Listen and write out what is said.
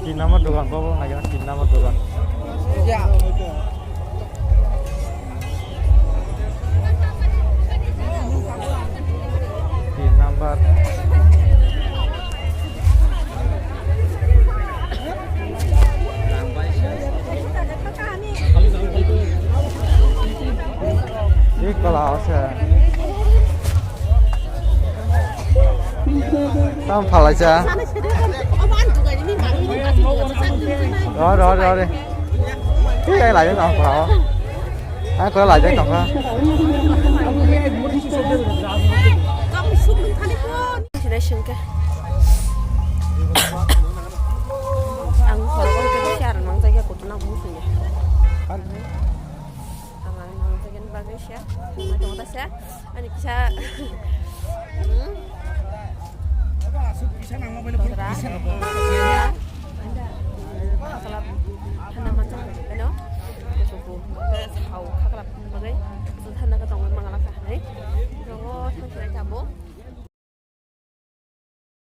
তিন নম্বর দোকান পাবো নাকি না 3 নম্বর দোকান তিন নাম্বার ঠিক কলা আছে tam ফালাইছা rồi cái đây lại cái đồng pháo ai có lại cái đồng pháo ang horong ke siar mang jaga ko tuna bu sunya ang jaga bagai sia macam apa sia ani bisa bisa nang mobil pun bisa anda kalap hana macam ano ko suku hau kalap bagai sana ka tong mangalaka hai ro thang sai jabo